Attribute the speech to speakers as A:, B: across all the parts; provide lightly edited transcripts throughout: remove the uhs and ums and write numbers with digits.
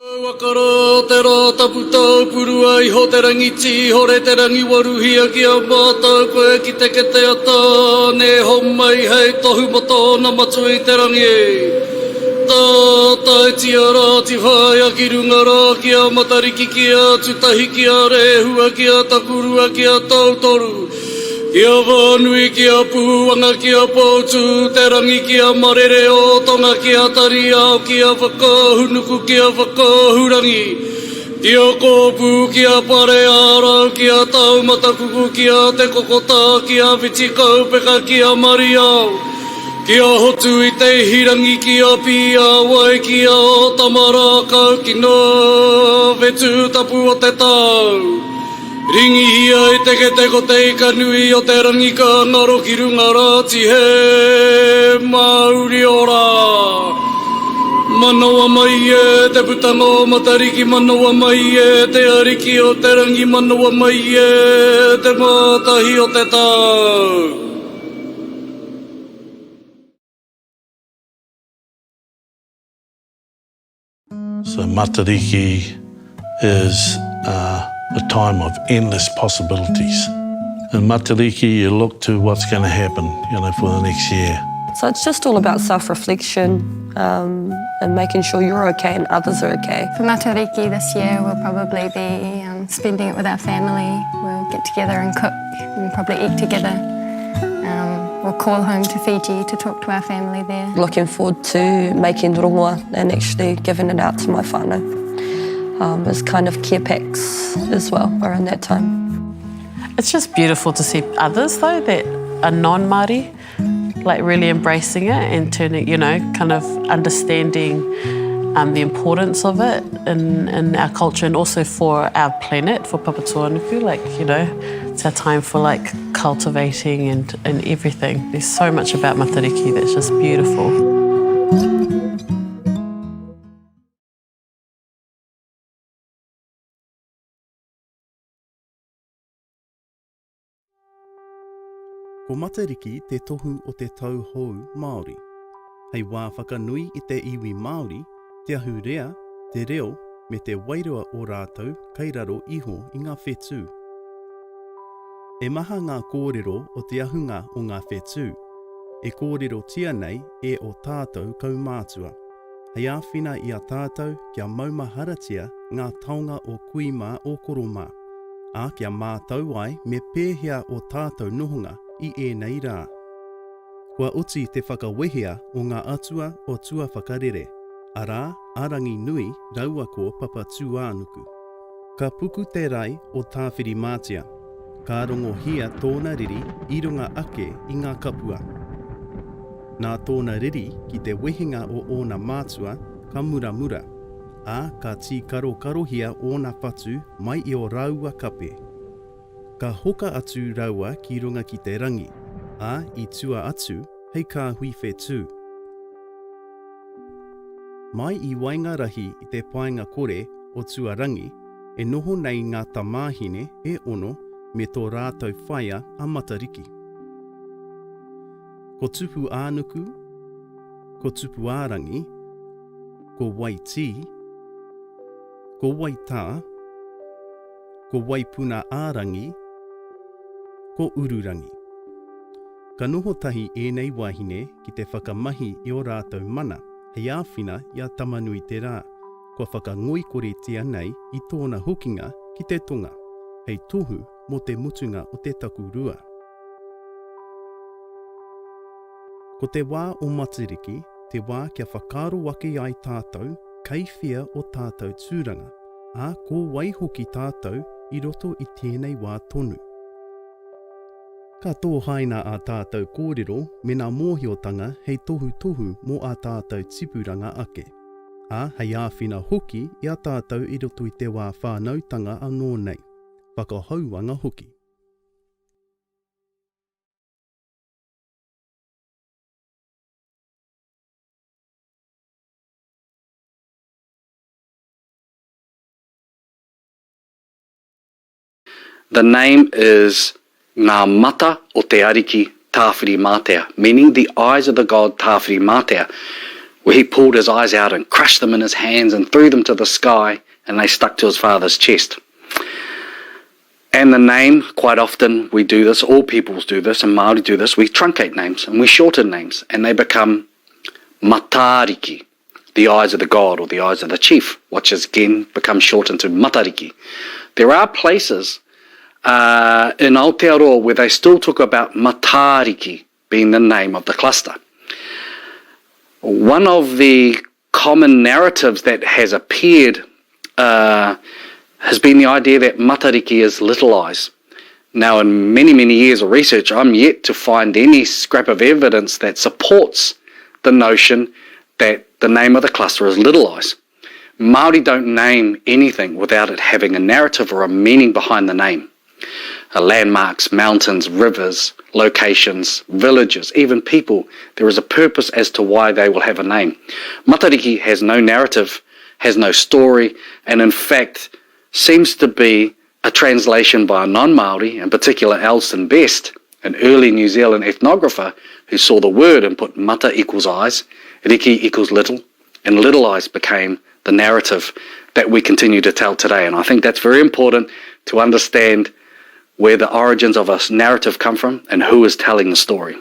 A: Wakaro te rā taputau purua I ho te rangiti, hore te rangi waruhia ki a mātou koe ki te kete ata, ne homai hei tohu moto na matu I te rangi. Tā tai tiara ti whai a ki runga rā ki a matariki ki a tutahi ki a rehua ki a takurua ki a tautoru. Ki a whanui ki a puanga ki a pautu, te rangi ki a marere o tonga ki a tari ao ki a whakahunuku ki a whakahurangi. Ki a kōpū ki a pare ārau ki a taumatakuku ki a te kokota ki a whiti kaupeka ki a mari ao. Ki a hotu I te hirangi ki a pia wai ki a o tamara kau ki no vetu tapu o te tau. Ringi hia I te kete ko te ika nui o te rangi ka ngaro ki runga rāti he Māori ora. Manawa mai e te putanga o matariki, manawa mai e te ariki o te rangi, manawa mai e te mātahi o te tau.
B: So Matariki is a time of endless possibilities. In Matariki, you look to what's going to happen, for the next year.
C: So it's just all about self-reflection and making sure you're okay and others are okay.
D: For Matariki this year, we'll probably be spending it with our family. We'll get together and cook and probably eat together. We'll call home to Fiji to talk to our family there.
C: Looking forward to making rongoa and actually giving it out to my whānau. As kind of care packs as well around that time.
E: It's just beautiful to see others though that are non-Māori, like really embracing it and turning, kind of understanding the importance of it in our culture and also for our planet, for Papatūānuku, it's our time for cultivating and everything. There's so much about Matariki that's just beautiful.
F: Ko Matariki te tohu o te tau hou Māori. Hei wā whakanui I te iwi Māori, te ahurea, te reo, me te wairua o rātou kairaro iho I ngā whetū. E maha ngā kōrero o te ahunga o ngā whetū. E kōrero tia nei e o tātou kaumātua. Hei āwhina I a tātou kia maumaharatia ngā taonga o kuima o koromā. A kia mātau ai me pēhea o tātou nohonga I ēnei rā. Kua uti te whakawehea o ngā atua o tua whakarere, arā arangi nui raua ko Papatūānuku. Ka puku te rai o tāwhiri mātia, ka rongo hia tōna riri I runga ake I ngā kapua. Nā tōna riri ki te wehenga o ōna mātua ka muramura, a ka tī karohia ōna whatu mai I o raua kape. Ka hoka atu raua ki runga ki te rangi, a I tua atu hei ka hui whetū. Mai I waingarahi I te painga kore o tua rangi, e noho nei ngā tamāhine e ono me tō rātou whaia a Matariki. Ko tupu ānuku, ko tupu ārangi, ko waitī, ko waitā, ko waipuna ārangi, ko ururangi. Ka noho tahi ēnei wahine ki te whakamahi I o rātou mana, hei āwhina I a tamanui te rā, kua whakangoi kore tia nei I tōna hokinga ki te tonga, hei tohu mo te mutunga o te takurua. Ko te wā o Matariki, te wā kia whakaro ake ai tātou, kei whia o tātou tūranga, a ko waihoki tātou I roto I tēnei wā tonu. Ka tō haina a tātou kōrero me nā mōhiotanga hei tohu mō a tātou tipuranga ake. A hei āwhina hoki I a tātou I roto I te wā whānautanga anō nei. Whakahauanga hoki.
A: The name is Ngā Mata o Te Ariki Tāwhiri Mātea, meaning the eyes of the god Tāwhiri Mātea. where he pulled his eyes out and crushed them in his hands and threw them to the sky, and they stuck to his father's chest. And the name, quite often we do this, all peoples do this, and Māori do this, we truncate names and we shorten names, and they become Matariki, the eyes of the god or the eyes of the chief, which is again become shortened to Matariki. There are places in Aotearoa where they still talk about Matariki being the name of the cluster. One of the common narratives that has appeared has been the idea that Matariki is little eyes. Now, in many, many years of research, I'm yet to find any scrap of evidence that supports the notion that the name of the cluster is little eyes. Māori don't name anything without it having a narrative or a meaning behind the name. Landmarks, mountains, rivers, locations, villages, even people, there is a purpose as to why they will have a name. Matariki has no narrative, has no story, and in fact seems to be a translation by a non-Māori, in particular Alston Best, an early New Zealand ethnographer who saw the word and put mata equals eyes, riki equals little, and little eyes became the narrative that we continue to tell today. And I think that's very important to understand where the origins of a narrative come from and who is telling the story.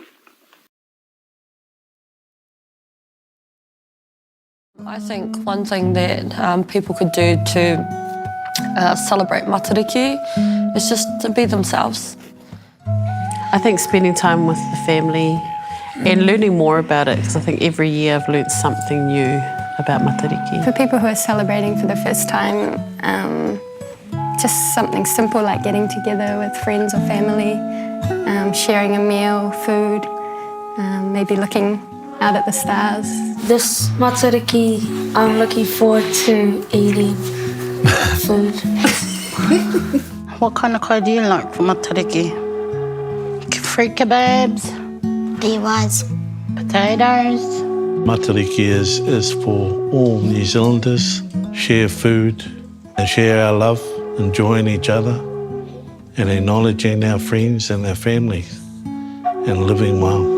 C: I think one thing that people could do to celebrate Matariki is just to be themselves.
E: I think spending time with the family and learning more about it, because I think every year I've learned something new about Matariki.
D: For people who are celebrating for the first time, just something simple like getting together with friends or family, sharing a meal, food, maybe looking out at the stars.
G: This Matariki, I'm looking forward to eating food.
H: What kind of kai do you like for Matariki? Fruit kebabs?
G: Be wise.
H: Potatoes?
B: Matariki is for all New Zealanders. Share food and share our love, enjoying each other and acknowledging our friends and our families and living well.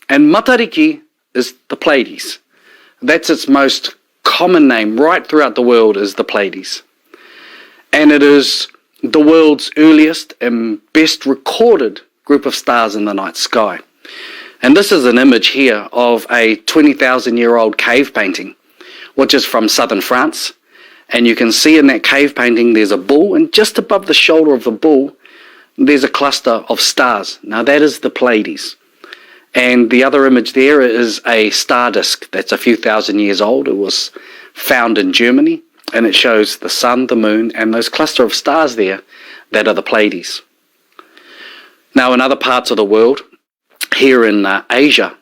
A: And Matariki is the Pleiades. That's its most common name right throughout the world, is the Pleiades. And it is the world's earliest and best recorded group of stars in the night sky. And this is an image here of a 20,000-year-old cave painting, which is from southern France. And you can see in that cave painting there's a bull, and just above the shoulder of the bull there's a cluster of stars. Now that is the Pleiades. And the other image there is a star disk that's a few thousand years old. It was found in Germany, and it shows the sun, the moon, and those cluster of stars there that are the Pleiades. Now in other parts of the world, here in Asia,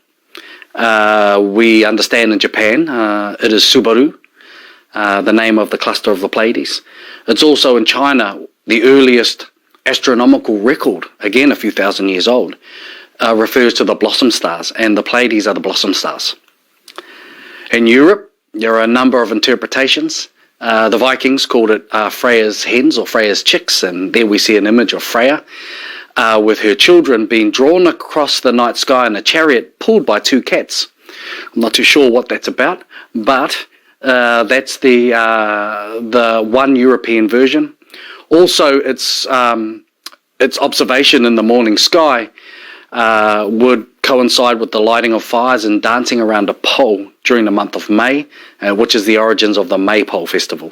A: we understand in Japan, it is Subaru, the name of the cluster of the Pleiades. It's also in China, the earliest astronomical record, again a few thousand years old, refers to the blossom stars, and the Pleiades are the blossom stars. In Europe, there are a number of interpretations. The Vikings called it Freya's hens or Freya's chicks, and there we see an image of Freya with her children being drawn across the night sky in a chariot pulled by two cats. I'm not too sure what that's about, but that's the one European version. Also, its observation in the morning sky would coincide with the lighting of fires and dancing around a pole during the month of May, which is the origins of the Maypole festival.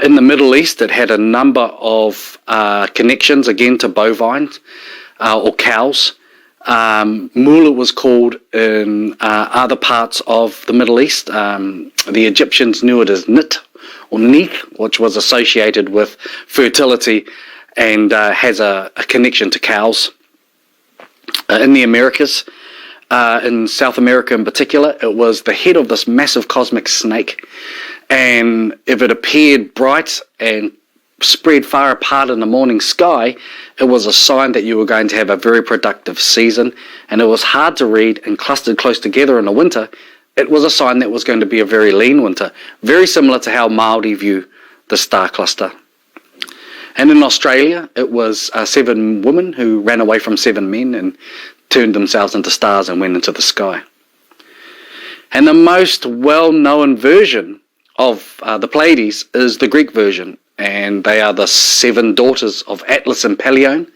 A: In the Middle East, it had a number of connections, again, to bovines or cows. Mula was called in other parts of the Middle East. The Egyptians knew it as Nit or Neith, which was associated with fertility and has a connection to cows. In the Americas, in South America in particular, it was the head of this massive cosmic snake. And if it appeared bright and spread far apart in the morning sky, it was a sign that you were going to have a very productive season. And it was hard to read and clustered close together in the winter. It was a sign that was going to be a very lean winter, very similar to how Māori view the star cluster.
I: And in Australia, it was 7 women who ran away from 7 men and turned themselves into stars and went into the sky. And the most well-known version of the Pleiades is the Greek version, and they are the 7 daughters of Atlas and Pleione,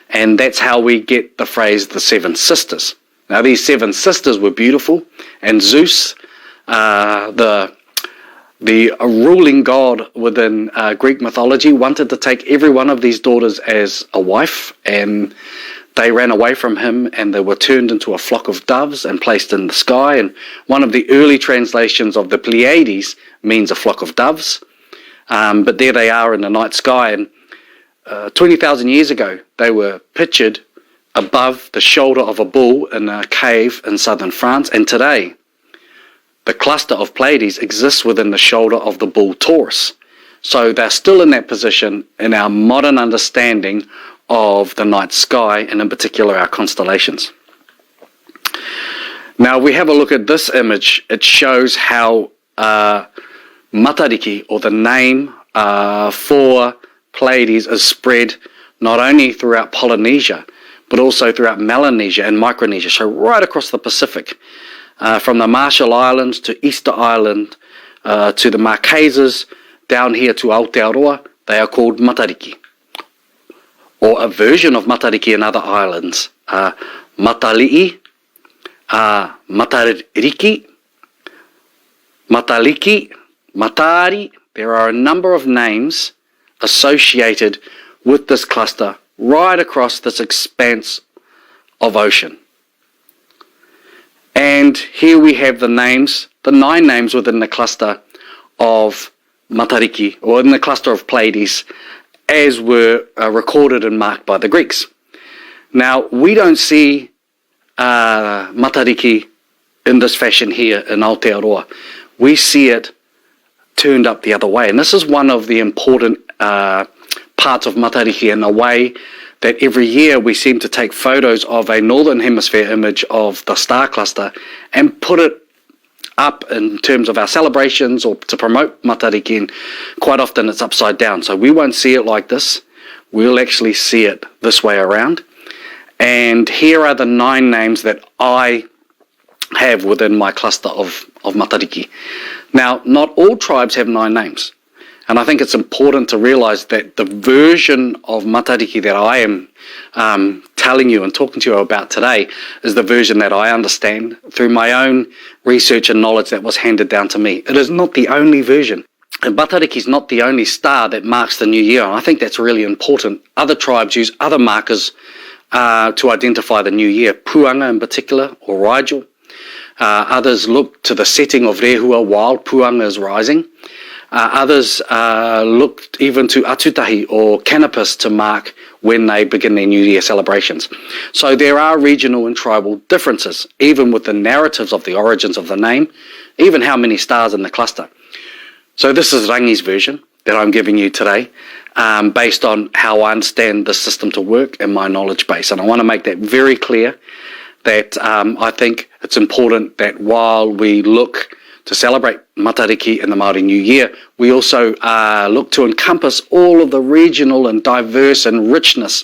I: and that's how we get the phrase the 7 sisters. Now these 7 sisters were beautiful, and Zeus, the ruling god within Greek mythology, wanted to take every one of these daughters as a wife, and they ran away from him and they were turned into a flock of doves and placed in the sky. And one of the early translations of the Pleiades means a flock of doves. But there they are in the night sky, and 20,000 years ago they were pictured above the shoulder of a bull in a cave in southern France, and today the cluster of Pleiades exists within the shoulder of the bull Taurus. So they're still in that position in our modern understanding of the night sky, and in particular our constellations. Now we have a look at this image. It shows how Matariki, or the name for Pleiades, is spread not only throughout Polynesia but also throughout Melanesia and Micronesia, so right across the Pacific, from the Marshall Islands to Easter Island to the Marquesas down here to Aotearoa. They are called Matariki, or a version of Matariki in other islands. Matali'i, Matariki, Mataliki, Matari. There are a number of names associated with this cluster right across this expanse of ocean. And here we have the names, the 9 names within the cluster of Matariki, or in the cluster of Pleiades, as were recorded and marked by the Greeks. Now, we don't see Matariki in this fashion here in Aotearoa. We see it turned up the other way. And this is one of the important parts of Matariki, in a way that every year we seem to take photos of a northern hemisphere image of the star cluster and put it up in terms of our celebrations or to promote Matariki, and quite often it's upside down. So we won't see it like this. We'll actually see it this way around. And here are the 9 names that I have within my cluster of Matariki. Now, not all tribes have 9 names. And I think it's important to realise that the version of Matariki that I am telling you and talking to you about today is the version that I understand through my own research and knowledge that was handed down to me. It is not the only version. And Matariki is not the only star that marks the new year. And I think that's really important. Other tribes use other markers to identify the new year. Puanga in particular, or Rigel. Others look to the setting of Rehua while Puanga is rising. Others looked even to Atutahi or Canopus to mark when they begin their New Year celebrations. So there are regional and tribal differences, even with the narratives of the origins of the name, even how many stars in the cluster. So this is Rangi's version that I'm giving you today, based on how I understand the system to work and my knowledge base. And I want to make that very clear, that I think it's important that while we look to celebrate Matariki and the Māori New Year, we also look to encompass all of the regional and diverse and richness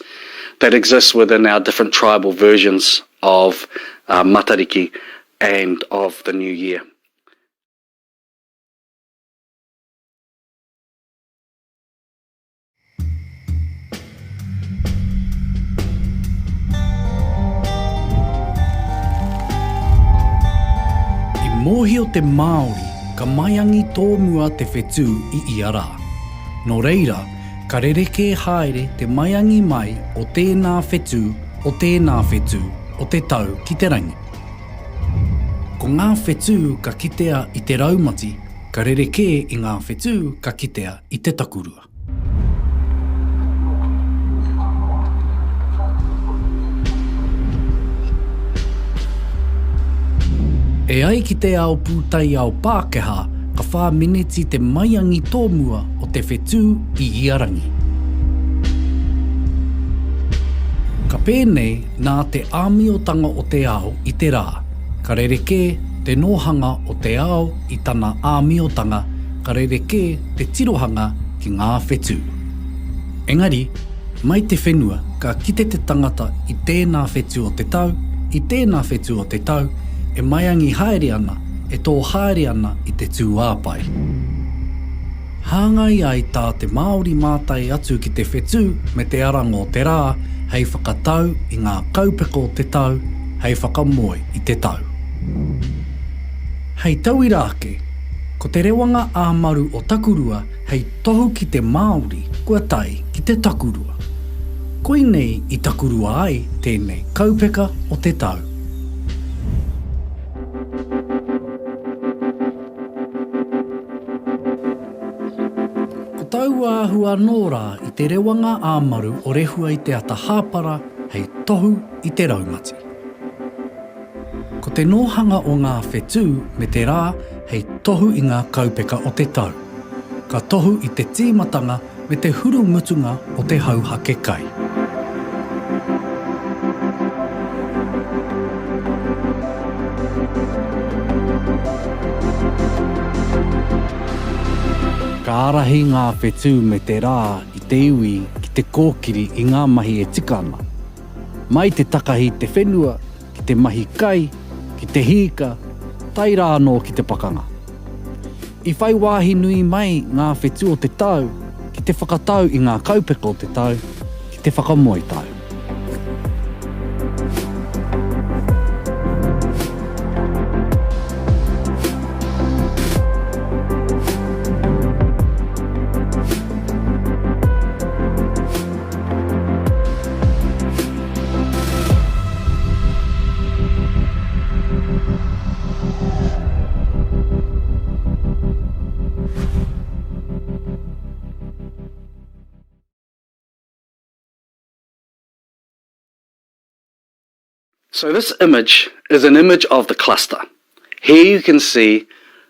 I: that exists within our different tribal versions of Matariki and of the New Year.
J: Mōhi o te Māori, ka maiangi tōmua te whetū I Iara. Nō reira, ka rereke haere te maiangi mai o tēnā whetū, o tēnā whetū, o te tau ki te rangi. Ko ngā whetū ka kitea I te raumati, ka rereke I ngā whetū ka kitea I te takurua. E ai ki te ao pūtai ao Pākehā, ka whā mineti te maiangi tōmua o te whetū I Iarangi. Ka pēnei nā te āmiotanga o te ao I te rā, ka rereke te nōhanga o te ao I tana āmiotanga, ka rereke te tirohanga ki ngā whetū. Engari, mai te whenua ka kite te tangata i tēnā whetū o te tau, i tēnā whetū o te tau, e maiangi haere ana, e tō haere ana i te tū āpai. Hāngai ai tā te Māori mātai atu ki te whetū me te arango o te rā, hei whakatau i ngā kaupeko o te tau, hei whakamoe i te tau. Hei tauirāke, ko te rewanga āmaru o takurua, hei tohu ki te Māori, kua tai ki te takurua. Koinei i takurua ai tēnei kaupeka o te tau. Ko tau āhua nō rā i te rewanga āmaru o rehua i te ata hāpara, hei tohu i te raumati. Ko te nōhanga o ngā whetū me te rā, hei tohu i ngā kaupeka o te tau. Ka tohu i te tīmatanga me te hurumutunga o te hauhake kai. Ka arahi ngā whetū me te rā i te iwi ki te kōkiri i ngā mahi e tika ana. Mai te takahi te whenua, ki te mahi kai, ki te hika, tai rā anō ki te pakanga. I whai wāhi nui mai ngā whetū o te tau, ki te whakatau i ngā kaupeka o te tau, ki te whakamoe tau.
I: So this image is an image of the cluster. Here you can see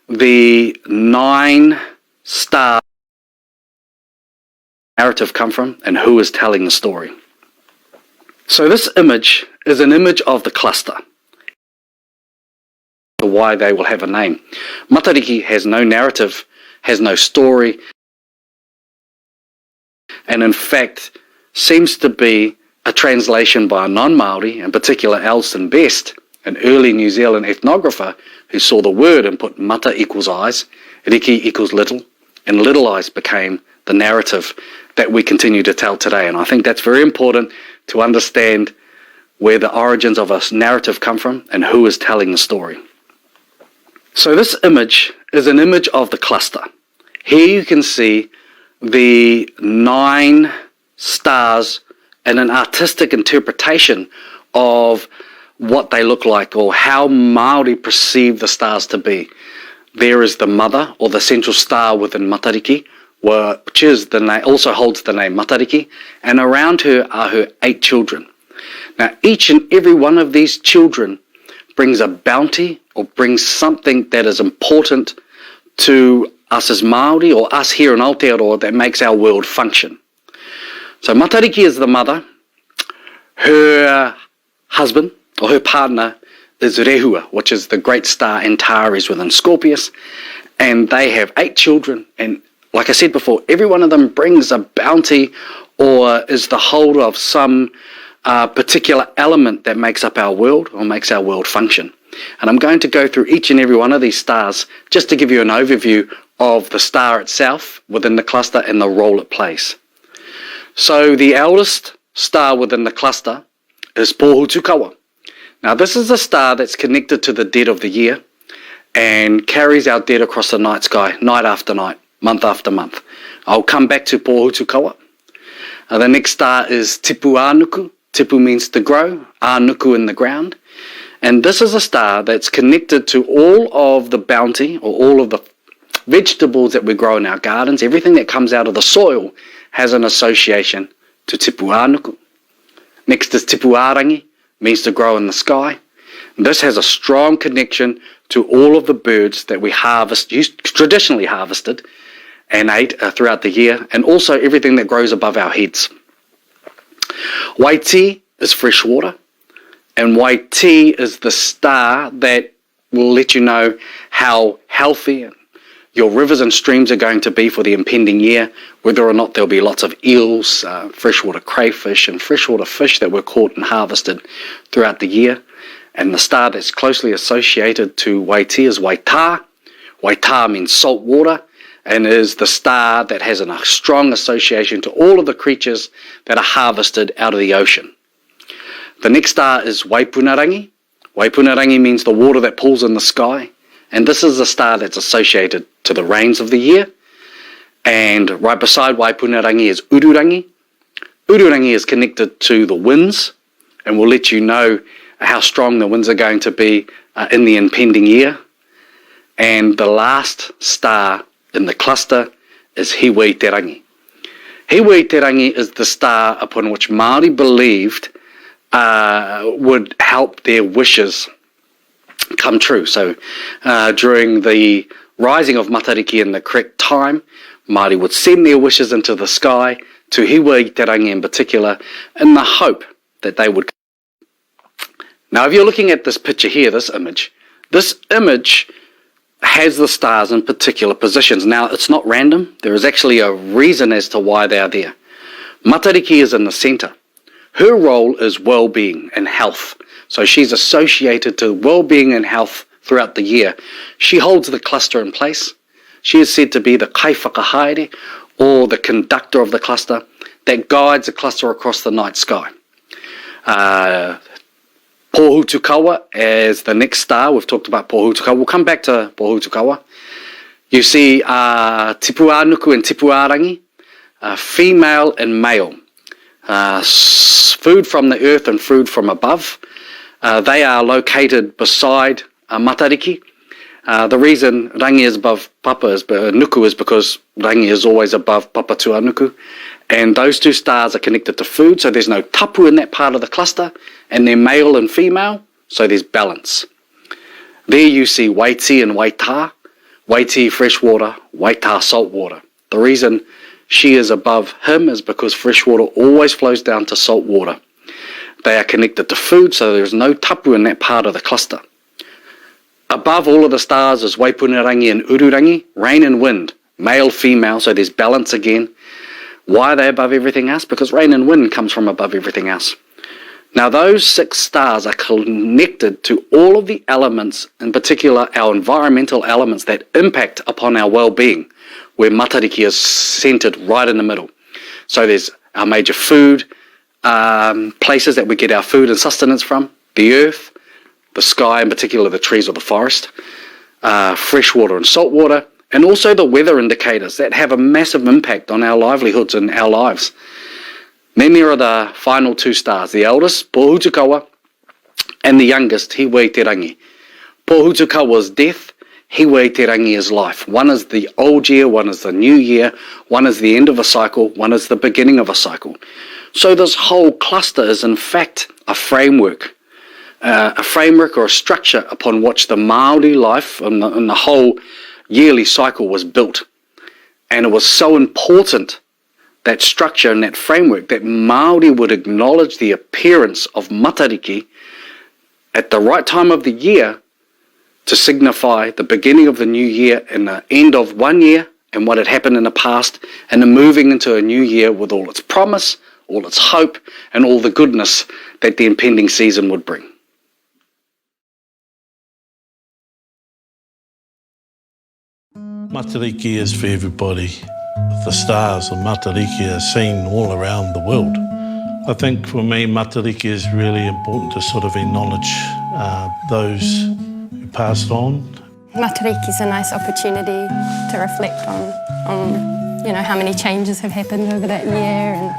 I: the 9 stars narrative come from and who is telling the story. So this image is an image of the cluster. Why they will have a name. Matariki has no narrative, has no story, and in fact seems to be a translation by a non-Māori, in particular Alston Best, an early New Zealand ethnographer who saw the word and put mata equals eyes, riki equals little, and little eyes became the narrative that we continue to tell today. And I think that's very important to understand where the origins of a narrative come from and who is telling the story. So this image is an image of the cluster. Here you can see the 9 stars and an artistic interpretation of what they look like or how Māori perceive the stars to be. There is the mother or the central star within Matariki, which is the name, also holds the name Matariki, and around her are her 8 children. Now each and every one of these children brings a bounty or brings something that is important to us as Māori or us here in Aotearoa that makes our world function. So Matariki is the mother, her husband or her partner is Rehua, which is the great star Antares within Scorpius, and they have 8 children, and like I said before, every one of them brings a bounty or is the holder of some particular element that makes up our world or makes our world function. And I'm going to go through each and every one of these stars just to give you an overview of the star itself within the cluster and the role it plays. So the eldest star within the cluster is Pōhutukawa. Now this is a star that's connected to the dead of the year and carries our dead across the night sky, night after night, month after month. I'll come back to Pōhutukawa. The next star is Tipu Ānuku. Tipu means to grow, Ānuku in the ground. And this is a star that's connected to all of the bounty or all of the vegetables that we grow in our gardens. Everything that comes out of the soil has an association to Tipu Ānuku. Next is Tipu Ārangi, means to grow in the sky. And this has a strong connection to all of the birds that we traditionally harvested and ate throughout the year, and also everything that grows above our heads. Waiti is fresh water, and Waiti is the star that will let you know how healthy and your rivers and streams are going to be for the impending year, whether or not there'll be lots of eels, freshwater crayfish and freshwater fish that were caught and harvested throughout the year. And the star that's closely associated to Waiti is Waitā. Waitā means salt water, and is the star that has a strong association to all of the creatures that are harvested out of the ocean. The next star is Waipunarangi. Waipunarangi means the water that pools in the sky, and this is a star that's associated to the rains of the year. And right beside Waipunarangi is Ururangi. Ururangi is connected to the winds, and will let you know how strong the winds are going to be in the impending year. And the last star in the cluster is Hiwei Te Rangi. Hiwei Te Rangi is the star upon which Māori believed would help their wishes come true. So during the rising of Matariki in the correct time, Māori would send their wishes into the sky to Hiwei Te Rangi in particular, in the hope that they would. Now, if you're looking at this picture here, this image has the stars in particular positions. Now, it's not random. There is actually a reason as to why they are there. Matariki is in the centre. Her role is well-being and health. So she's associated to well-being and health throughout the year. She holds the cluster in place. She is said to be the kaiwhakahaere, or the conductor of the cluster, that guides the cluster across the night sky. Pōhutukawa as the next star. We've talked about Pōhutukawa. We'll come back to Pōhutukawa. You see Tipuanuku and Tipuarangi, female and male. Food from the earth and food from above. They are located beside Matariki. The reason Rangi is above Papa Nuku is because Rangi is always above Papa Tuanuku. And those two stars are connected to food, so there's no tapu in that part of the cluster, and they're male and female, so there's balance. There you see Waiti and Waitā. Waiti freshwater, Waitā saltwater. The reason she is above him is because freshwater always flows down to salt water. They are connected to food, so there's no tapu in that part of the cluster. Above all of the stars is Waipunarangi and Ururangi, rain and wind, male, female, so there's balance again. Why are they above everything else? Because rain and wind comes from above everything else. Now those 6 stars are connected to all of the elements, in particular our environmental elements that impact upon our well-being, where Matariki is centred right in the middle. So there's our major food, places that we get our food and sustenance from, the earth, the sky, in particular the trees or the forest, fresh water and salt water, and also the weather indicators that have a massive impact on our livelihoods and our lives. Then there are the final 2 stars, the eldest, Pōhutukawa, and the youngest, Hiwei Te Rangi. Pōhutukawa's death, Hiwei Te Rangi is life. One is the old year, one is the new year, one is the end of a cycle, one is the beginning of a cycle. So this whole cluster is in fact a framework or a structure upon which the Māori life and the whole yearly cycle was built. And it was so important, that structure and that framework, that Māori would acknowledge the appearance of Matariki at the right time of the year to signify the beginning of the new year and the end of one year and what had happened in the past, and then moving into a new year with all its promise, all its hope, and all the goodness that the impending season would bring.
B: Matariki is for everybody. The stars of Matariki are seen all around the world. I think for me, Matariki is really important to sort of acknowledge those who passed on.
D: Matariki is a nice opportunity to reflect on how many changes have happened over that year and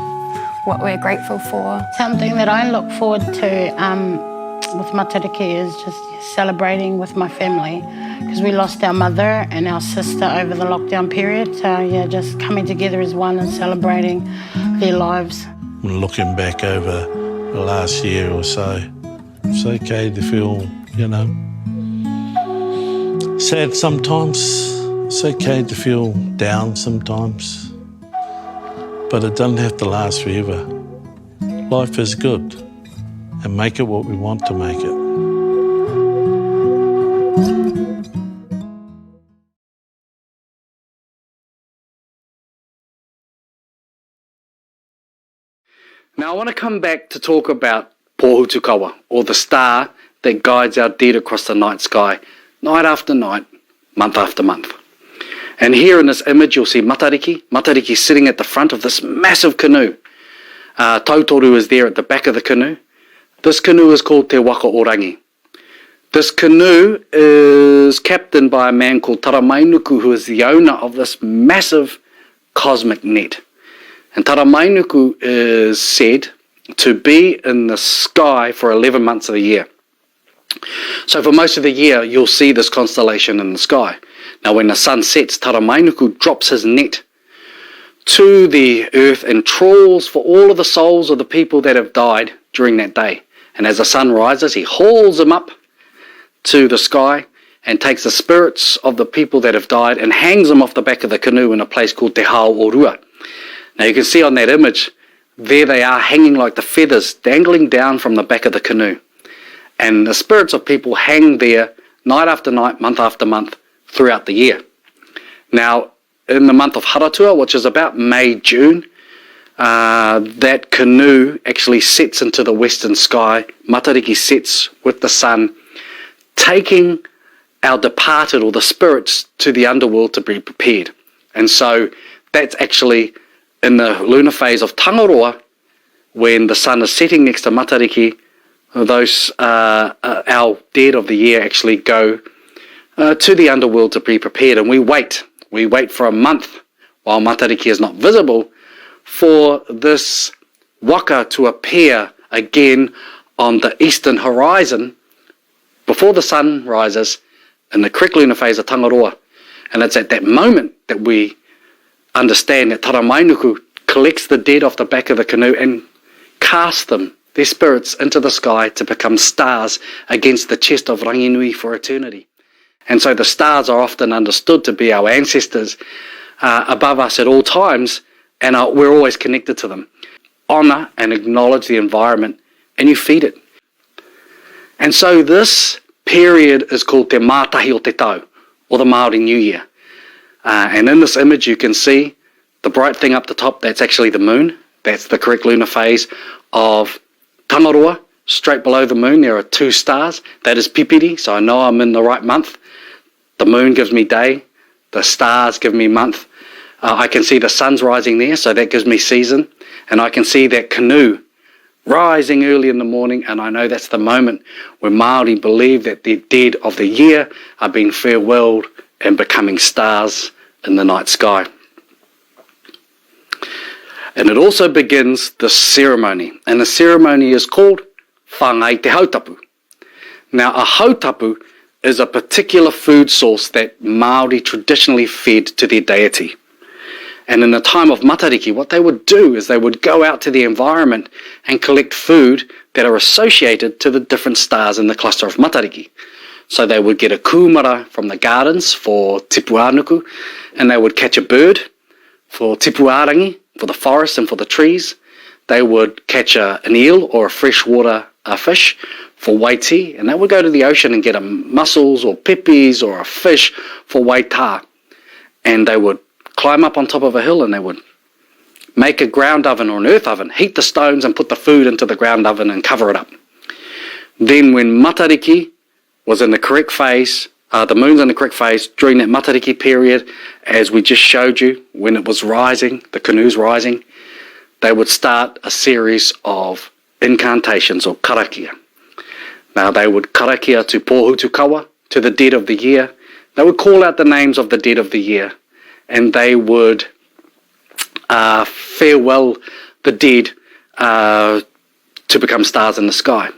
D: what we're grateful for.
H: Something that I look forward to with Matariki is just celebrating with my family, because we lost our mother and our sister over the lockdown period. So yeah, just coming together as one and celebrating their lives.
B: Looking back over the last year or so, it's okay to feel, sad sometimes. It's okay to feel down sometimes. But it doesn't have to last forever. Life is good, and make it what we want to make it.
I: Now I want to come back to talk about Pōhutukawa, or the star that guides our dead across the night sky, night after night, month after month. And here in this image you'll see Matariki sitting at the front of this massive canoe. Tautoru is there at the back of the canoe. This canoe is called Te Waka Orangi. This canoe is captained by a man called Taramainuku, who is the owner of this massive cosmic net. And Taramainuku is said to be in the sky for 11 months of the year. So for most of the year, you'll see this constellation in the sky. Now when the sun sets, Taramainuku drops his net to the earth and trawls for all of the souls of the people that have died during that day. And as the sun rises, he hauls them up to the sky and takes the spirits of the people that have died and hangs them off the back of the canoe in a place called Te Hao Orua. Now you can see on that image, there they are hanging like the feathers dangling down from the back of the canoe. And the spirits of people hang there night after night, month after month throughout the year. Now in the month of Haratua, which is about May, June, that canoe actually sets into the western sky. Matariki sets with the sun, taking our departed or the spirits to the underworld to be prepared. And so that's actually in the lunar phase of Tangaroa, when the sun is setting next to Matariki. Those our dead of the year actually go to the underworld to be prepared, and we wait for a month while Matariki is not visible for this waka to appear again on the eastern horizon before the sun rises in the correct lunar phase of Tangaroa. And it's at that moment that we understand that Taramainuku collects the dead off the back of the canoe and casts them, their spirits, into the sky to become stars against the chest of Ranginui for eternity. And so the stars are often understood to be our ancestors above us at all times, and we're always connected to them. Honour and acknowledge the environment, and you feed it. And so this period is called Te Mātahi o Te Tau, or the Māori New Year. And in this image you can see the bright thing up the top, that's actually the moon. That's the correct lunar phase of Tangaroa. Straight below the moon there are two stars. That is Pipiri, so I know I'm in the right month. The moon gives me day, the stars give me month. I can see the sun's rising there, so that gives me season. And I can see that canoe rising early in the morning, and I know that's the moment when Māori believe that their dead of the year are being farewelled and becoming stars in the night sky. And it also begins the ceremony, and the ceremony is called Whangai Te Hautapu. Now a hautapu is a particular food source that Māori traditionally fed to their deity. And in the time of Matariki, what they would do is they would go out to the environment and collect food that are associated to the different stars in the cluster of Matariki. So they would get a kumara from the gardens for tipu anuku, and they would catch a bird for tipu arangi, for the forest and for the trees. They would catch an eel or a freshwater fish for waiti, and they would go to the ocean and get mussels or pepes or a fish for waita. And they would climb up on top of a hill and they would make a ground oven or an earth oven, heat the stones and put the food into the ground oven and cover it up. Then when Matariki was in the correct phase, the moon's in the correct phase, during that Matariki period, as we just showed you, when it was rising, the canoe's rising, they would start a series of incantations or karakia. Now they would karakia to Pōhutukawa, to the dead of the year. They would call out the names of the dead of the year, and they would farewell the dead to become stars in the sky.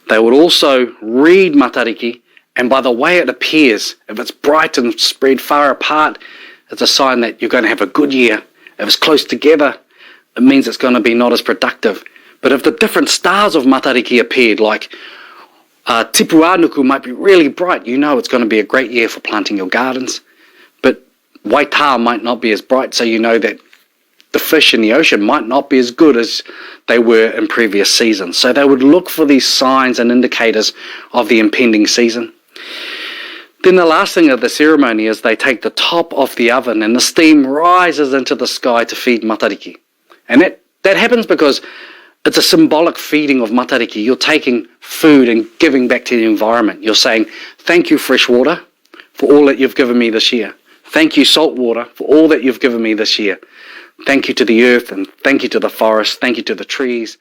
I: They would also read Matariki, and by the way it appears, if it's bright and spread far apart, it's a sign that you're going to have a good year. If it's close together, it means it's going to be not as productive. But if the different stars of Matariki appeared, like tipu anuku might be really bright, you know it's going to be a great year for planting your gardens. But waita might not be as bright, so you know that the fish in the ocean might not be as good as they were in previous seasons. So they would look for these signs and indicators of the impending season. Then the last thing of the ceremony is they take the top off the oven and the steam rises into the sky to feed Matariki. And that That happens because it's a symbolic feeding of Matariki. You're taking food and giving back to the environment. You're saying, thank you, fresh water, for all that you've given me this year. Thank you, salt water, for all that you've given me this year. Thank you to the earth, and thank you to the forest, thank you to the trees.